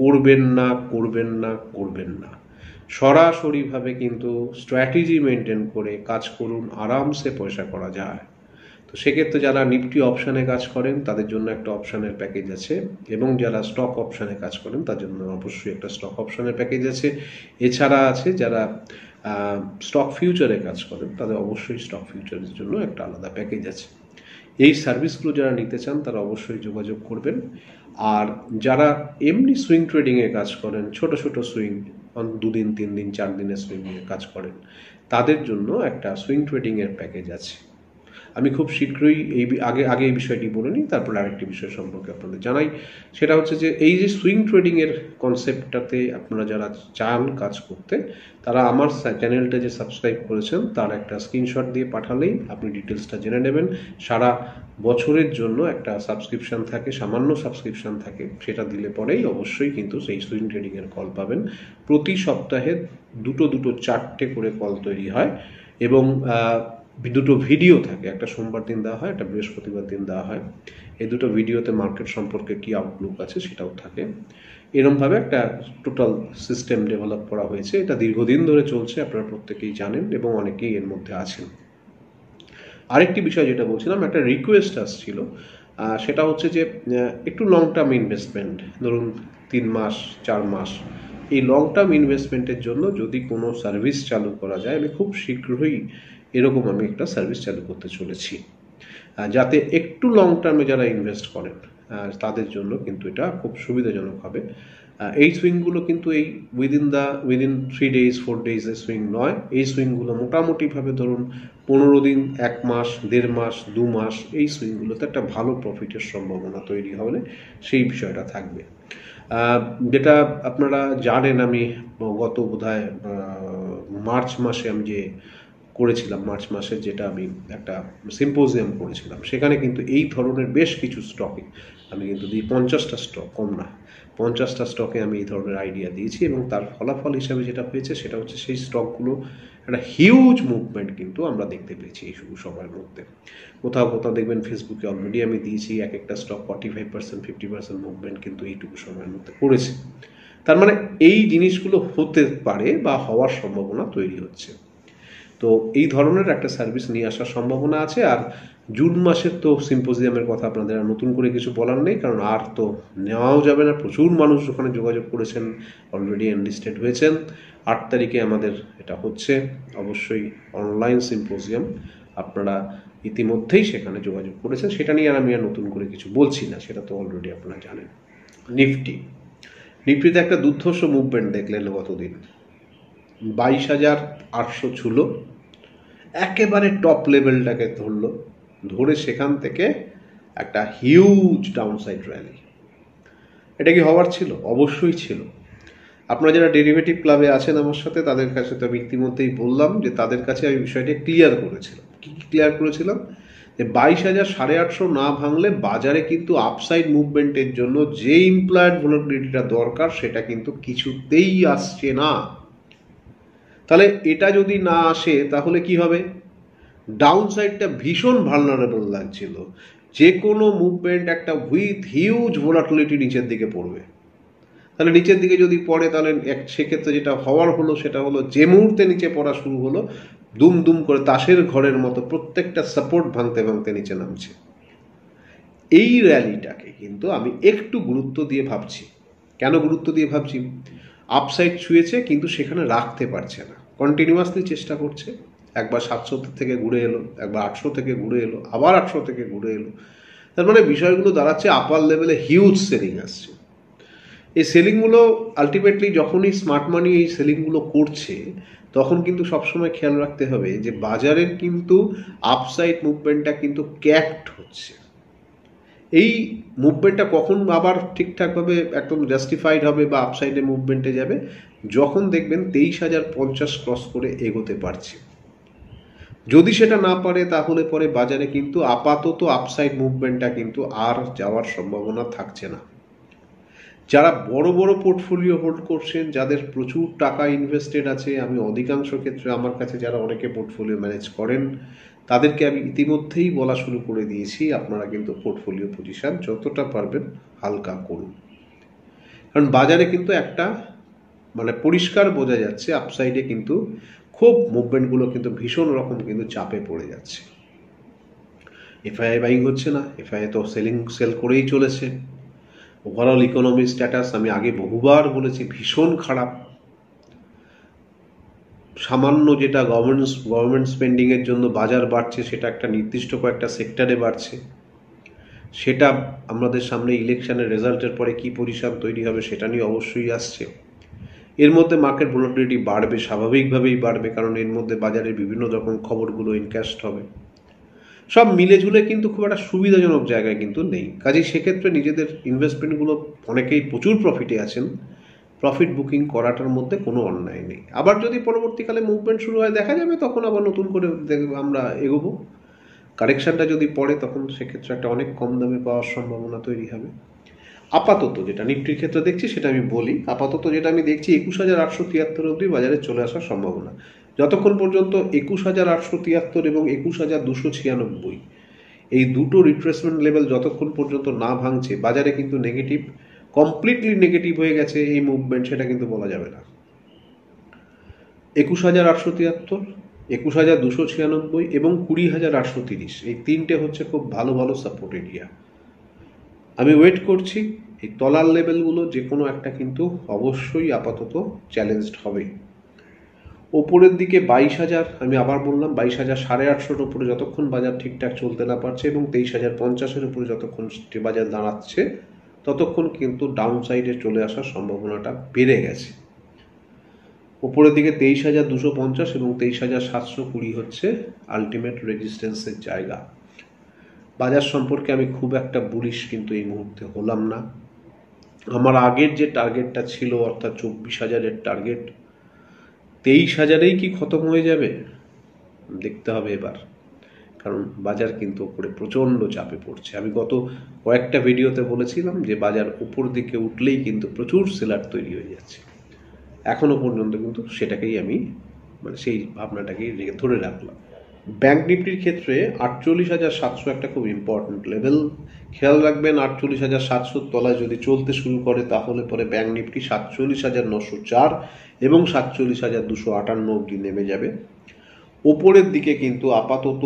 করবেন না, করবেন না, করবেন না। সরাসরিভাবে কিন্তু স্ট্র্যাটেজি মেনটেন করে কাজ করুন, আরামসে পয়সা করা যায়। তো তো সেক্ষেত্রে যারা নিফটি অপশানে কাজ করেন তাদের জন্য একটা অপশানের প্যাকেজ আছে, এবং যারা স্টক অপশানে কাজ করেন তার জন্য অবশ্যই একটা স্টক অপশানের প্যাকেজ আছে। এছাড়া আছে যারা স্টক ফিউচারে কাজ করেন তাদের অবশ্যই স্টক ফিউচারের জন্য একটা আলাদা প্যাকেজ আছে। এই সার্ভিসগুলো যারা নিতে চান তারা অবশ্যই যোগাযোগ করবেন। আর যারা এমনি সুইং ট্রেডিংয়ে কাজ করেন, ছোট ছোট সুইং, 2 দিন 3 দিন 4 দিনের সুইংয়ে কাজ করেন, তাদের জন্য একটা সুইং ট্রেডিংয়ের প্যাকেজ আছে। আমি খুব শীঘ্রই আগে এই বিষয়টি বলে নিই, তারপর আরেকটি বিষয় সম্পর্কে আপনাদের জানাই। সেটা হচ্ছে যে এই যে সুইং ট্রেডিংয়ের কনসেপ্টটাতে আপনারা যারা চান কাজ করতে, তারা আমার চ্যানেলটা যে সাবস্ক্রাইব করেছেন তার একটা স্ক্রিনশট দিয়ে পাঠালেই আপনি ডিটেলসটা জেনে নেবেন। সারা বছরের জন্য একটা সাবস্ক্রিপশান থাকে, সামান্য সাবস্ক্রিপশান থাকে, সেটা দিলে পরেই অবশ্যই কিন্তু সেই সুইং ট্রেডিংয়ের কল পাবেন। প্রতি সপ্তাহে 4টে করে কল তৈরি হয়, এবং 2টো ভিডিও থাকে, একটা সোমবার দিন দেওয়া হয়, একটা বৃহস্পতিবার দিন দেওয়া হয়। এই 2টো ভিডিওতে মার্কেট সম্পর্কে কি আউটলুক আছে সেটাও থাকে। এরমভাবে একটা টোটাল সিস্টেম ডেভেলপ করা হয়েছে। এটা দীর্ঘদিন ধরে চলছে, আপনারা প্রত্যেকেই জানেন এবং অনেকেই এর মধ্যে আছেন। আরেকটি বিষয় যেটা বলছিলাম, একটা রিকোয়েস্ট আসছিল, সেটা হচ্ছে যে একটু লং টার্ম ইনভেস্টমেন্ট, ধরুন 3 মাস 4 মাস, এই লং টার্ম ইনভেস্টমেন্টের জন্য যদি কোনো সার্ভিস চালু করা যায়, আমি খুব শীঘ্রই এরকম আমি একটা সার্ভিস চালু করতে চলেছি, যাতে একটু লং টার্মে যারা ইনভেস্ট করেন তাদের জন্য কিন্তু এটা খুব সুবিধাজনক হবে। এই সুইংগুলো কিন্তু এই উইদিন 3 days 4 days সুইং নয়। এই সুইংগুলো মোটামুটিভাবে ধরুন 15 দিন, 1 মাস, 1.5 মাস, 2 মাস, এই সুইংগুলোতে একটা ভালো প্রফিটের সম্ভাবনা তৈরি হলে সেই বিষয়টা থাকবে। যেটা আপনারা জানেন, আমি গত বোধহয় মার্চ মাসে আমি যে করেছিলাম, মার্চ মাসে যেটা আমি একটা সিম্পোজিয়াম করেছিলাম, সেখানে কিন্তু এই ধরনের বেশ কিছু স্টকে আমি কিন্তু 50টা স্টক, কম না, 50টা স্টকে আমি এই ধরনের আইডিয়া দিয়েছি, এবং তার ফলাফল হিসাবে যেটা হয়েছে সেটা হচ্ছে সেই স্টকগুলো একটা হিউজ মুভমেন্ট কিন্তু আমরা দেখতে পেয়েছি এই শুরু সময়ের মধ্যে। কোথাও কোথাও দেখবেন ফেসবুকে অলরেডি আমি দিয়েছি একটা স্টক 45% 50% মুভমেন্ট কিন্তু এইটুকু সময়ের মধ্যে করেছে। তার মানে এই জিনিসগুলো হতে পারে বা হওয়ার সম্ভাবনা তৈরি হচ্ছে। তো এই ধরনের একটা সার্ভিস নিয়ে আসার সম্ভাবনা আছে। আর জুন মাসের তো সিম্পোজিয়ামের কথা আপনাদের আর নতুন করে কিছু বলার নেই, কারণ আর তো নেওয়াও যাবে না। প্রচুর মানুষ ওখানে যোগাযোগ করেছেন, অলরেডি এনলিস্টেড হয়েছেন। 8 তারিখে আমাদের এটা হচ্ছে, অবশ্যই অনলাইন সিম্পোজিয়াম, আপনারা ইতিমধ্যেই সেখানে যোগাযোগ করেছেন, সেটা নিয়ে আর আমি আর নতুন করে কিছু বলছি না, সেটা তো অলরেডি আপনারা জানেন। নিফটিতে একটা দুর্ধর্ষ মুভমেন্ট দেখলেন গতদিন, 22,800 ছুলো, একেবারে টপ লেভেলটাকে ধরে সেখান থেকে একটা হিউজ ডাউনসাইড র্যালি। এটা কি হওয়ার ছিল? অবশ্যই ছিল। আপনারা যারা ডেরিভেটিভ ক্লাবে আছেন আমার সাথে, তাদের কাছে তো আমি ইতিমধ্যেই বললাম যে তাদের কাছে আমি বিষয়টা ক্লিয়ার করেছিলাম। কি ক্লিয়ার করেছিলাম? যে 22,850 না ভাঙলে বাজারে কিন্তু আপসাইড মুভমেন্টের জন্য যে ইমপ্লয়েড ভলাটিলিটিটা দরকার সেটা কিন্তু কিছুতেই আসছে না। তাহলে এটা যদি না আসে তাহলে কি হবে? ডাউন সাইডটা ভীষণ ভালনারেবল লাগছিল, যে কোনো মুভমেন্ট একটা উইথ হিউজ ভোলাটিলিটি নিচের দিকে পড়বে। তাহলে নিচের দিকে যদি পড়ে, তাহলে সেক্ষেত্রে যেটা হওয়ার হলো সেটা হলো, যে মুহূর্তে নিচে পড়া শুরু হলো, দুম দুম করে তাসের ঘরের মতো প্রত্যেকটা সাপোর্ট ভাঙতে ভাঙতে নিচে নামছে। এই র্যালিটাকে কিন্তু আমি একটু গুরুত্ব দিয়ে ভাবছি। কেন গুরুত্ব দিয়ে ভাবছি? আপসাইড ছুঁয়েছে কিন্তু সেখানে রাখতে পারছে না, কন্টিনিউয়াসলি চেষ্টা করছে। একবার 700 থেকে ঘুরে এলো, একবার 800 থেকে ঘুরে এলো, আবার 800 থেকে ঘুরে এলো। তার মানে বিষয়গুলো দাঁড়াচ্ছে আপার লেভেলে হিউজ সেলিং আসছে। এই সেলিংগুলো আলটিমেটলি যখনই স্মার্ট মানি এই সেলিংগুলো করছে, তখন কিন্তু সবসময় খেয়াল রাখতে হবে যে বাজারের কিন্তু আপসাইড মুভমেন্টটা কিন্তু ক্যাপড হচ্ছে। এই মুভমেন্টটা কখন আবার ঠিকঠাকভাবে একদম জাস্টিফাইড হবে বা আপসাইডে মুভমেন্টে যাবে? যখন দেখবেন 23,050 ক্রস করে এগোতে পারছে। যদি সেটা না পারে তাহলে পরে বাজারে কিন্তু আপাতত আপসাইড মুভমেন্টটা কিন্তু আর যাওয়ার সম্ভাবনা থাকছে না। যারা বড় বড় পোর্টফোলিও হোল্ড করছেন, যাদের প্রচুর টাকা ইনভেস্টেড আছে, আমি অধিকাংশ ক্ষেত্রে আমার কাছে যারা অনেকে পোর্টফোলিও ম্যানেজ করেন তাদেরকে আমি ইতিমধ্যেই বলা শুরু করে দিয়েছি, আপনারা কিন্তু পোর্টফোলিও পজিশন যতটা পারবেন হালকা করুন। কারণ বাজারে কিন্তু একটা পরিষ্কার বোঝা যাচ্ছে আপসাইডে কিন্তু খুব মুভমেন্টগুলো কিন্তু ভীষণ রকম কিন্তু চাপে পড়ে যাচ্ছে। এফআইআই বাইং হচ্ছে না, এফআইআই তো সেল করেই চলেছে। ওভারঅল ইকোনমি স্ট্যাটাস আমি আগে বহুবার বলেছি ভীষণ খারাপ। সামান্য যেটা গভর্নমেন্ট স্পেন্ডিংয়ের জন্য বাজার বাড়ছে সেটা একটা নির্দিষ্ট কয়েকটা সেক্টরে বাড়ছে, সেটা আমাদের সামনে ইলেকশনের রেজাল্টের পরে কি পজিশন তৈরি হবে সেটা নিয়ে অবশ্যই আসছে। এর মধ্যে মার্কেট ভোলাটিলিটি বাড়বে, স্বাভাবিকভাবেই বাড়বে, কারণ এর মধ্যে বাজারের বিভিন্ন রকম খবরগুলো ইনক্যাস্ট হবে। সব মিলে ঝুলে কিন্তু খুব একটা সুবিধাজনক জায়গায় কিন্তু নেই। কাজেই সেক্ষেত্রে নিজেদের ইনভেস্টমেন্টগুলো অনেকেই প্রচুর প্রফিটে আছেন, প্রফিট বুকিং করাটার মধ্যে কোনো অন্যায় নেই। আবার যদি পরবর্তীকালে মুভমেন্ট শুরু হয় দেখা যাবে, তখন আবার নতুন করে আমরা এগোবো। কারেকশানটা যদি পড়ে তখন সেক্ষেত্রে একটা অনেক কম দামে পাওয়ার সম্ভাবনা তৈরি হবে। আপাতত যেটা নিফটির ক্ষেত্রে দেখছি সেটা আমি বলি। আপাতত যেটা আমি দেখছি 21,873 অবধি বাজারে চলে আসার সম্ভাবনা। যতক্ষণ পর্যন্ত 21,873 এবং 21,296 এই দুটো রিট্রেসমেন্ট লেভেল যতক্ষণ পর্যন্ত না ভাঙছে, বাজারে কিন্তু নেগেটিভ, কমপ্লিটলি নেগেটিভ হয়ে গেছে এই মুভমেন্ট, সেটা কিন্তু বলা যাবে না। 21,873, 21,296 এবং 20,830 এই তিনটে হচ্ছে খুব ভালো ভালো সাপোর্ট এরিয়া। আমি ওয়েট করছি এই তলার লেভেলগুলো যে কোনো একটা কিন্তু অবশ্যই আপাতত চ্যালেঞ্জড হবে। ওপরের দিকে 22,000, আমি আবার বললাম 22,850 উপরে যতক্ষণ বাজার ঠিকঠাক চলতে না পারছে এবং 23,050 উপরে যতক্ষণ বাজার দাঁড়াচ্ছে ততক্ষণ কিন্তু ডাউন সাইডে চলে আসার সম্ভাবনাটা বেড়ে গেছে। উপরের দিকে 23,250 এবং 23,720 হচ্ছে আলটিমেট রেজিস্ট্যান্সের জায়গা। বাজার সম্পর্কে আমি খুব একটা বুলিশ কিন্তু এই মুহূর্তে হলাম না। আমার আগের যে টার্গেটটা ছিল অর্থাৎ 24,000-এর টার্গেট, 23,000-এই কি খতম হয়ে যাবে দেখতে হবে এবার, কারণ বাজার কিন্তু উপরে প্রচণ্ড চাপে পড়ছে। আমি গত কয়েকটা ভিডিওতে বলেছিলাম যে বাজার উপর দিকে উঠলেই কিন্তু প্রচুর সেলার তৈরি হয়ে যাচ্ছে। এখনো পর্যন্ত কিন্তু সেটাকেই আমি সেই ভাবনাটাকেই ধরে রাখলাম। ব্যাংক নিফটির ক্ষেত্রে 48,700 একটা খুব ইম্পর্টেন্ট লেভেল, খেয়াল রাখবেন। 48,700 তলায় যদি চলতে শুরু করে তাহলে পরে ব্যাংক নিফটি 47,904 এবং 47,258 অবধি নেমে যাবে। ওপরের দিকে কিন্তু আপাতত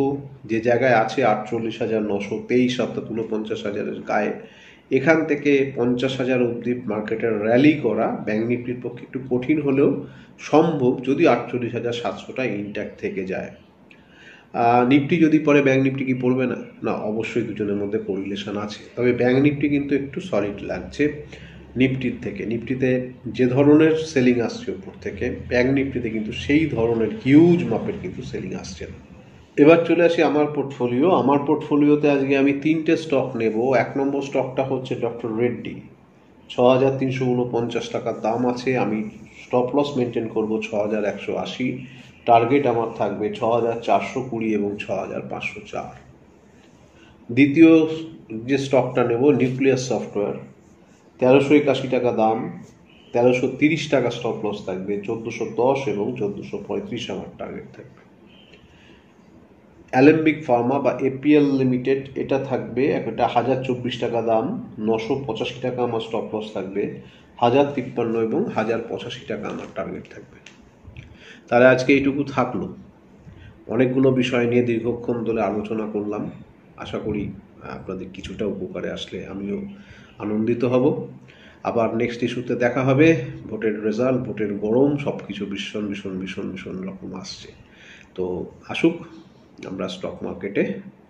যে জায়গায় আছে 48,923 অর্থাৎ 49,000-এর গায়ে, এখান থেকে 50,000 অবধি মার্কেটের র্যালি করা ব্যাংক নিফটির পক্ষে একটু কঠিন হলেও সম্ভব যদি 48,700টা ইনট্যাক্ট থেকে যায়। নিফটি যদি পরে ব্যাংক নিফটি কি পড়বে না? না, অবশ্যই দুজনের মধ্যে কোরিলেশন আছে, তবে ব্যাংক নিফটি কিন্তু একটু সলিড লাগছে নিফটির থেকে। নিফটিতে যে ধরনের সেলিং আসছে উপর থেকে, ব্যাংক নিফটিতে কিন্তু সেই ধরনের হিউজ মাপের কিন্তু সেলিং আসছে না। এবার চলে আসি আমার পোর্টফোলিও। আমার পোর্টফোলিওতে আজকে আমি 3টে স্টক নেব। 1 নম্বর স্টকটা হচ্ছে ডক্টর রেড্ডি, 6,349 টাকার দাম আছে। আমি স্টপ লস মেনটেন করবো 6,180, টার্গেট আমার থাকবে 6,420 এবং 6,504। দ্বিতীয় যে স্টকটা নেব নিউক্লিয়াস সফটওয়্যার, 1,381 টাকা দাম, 1,330 টাকা স্টপ লস থাকবে, 1,410 এবং 1,435 আমার টার্গেট থাকবে। অ্যালেম্বিক ফার্মা বা এপিএল লিমিটেড, এটা থাকবে, একটা 1,024 টাকা দাম, 985 টাকা আমার স্টপ লস থাকবে, 1,053 এবং 1,085 টাকা আমার টার্গেট থাকবে। তাহলে আজকে এইটুকু থাকলো। অনেকগুলো বিষয় নিয়ে দীর্ঘক্ষণ ধরে আলোচনা করলাম। আশা করি আপনাদের কিছুটা উপকারে আসলে আমিও আনন্দিত হব। আবার নেক্সট ইস্যুতে দেখা হবে। ভোটের রেজাল্ট, ভোটের গরম, সব কিছু ভীষণ ভীষণ ভীষণ ভীষণ রকম আসছে। তো আসুক, আমরা স্টক মার্কেটে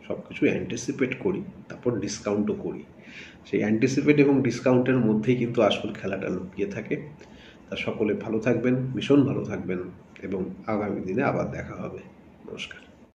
সব কিছু অ্যান্টিসিপেট করি, তারপর ডিসকাউন্টও করি। সেই অ্যান্টিসিপেট এবং ডিসকাউন্টের মধ্যেই কিন্তু আসল খেলাটা লুকিয়ে থাকে। তা সকলে ভালো থাকবেন, ভীষণ ভালো থাকবেন এবং আগামী দিনে আবার দেখা হবে। নমস্কার।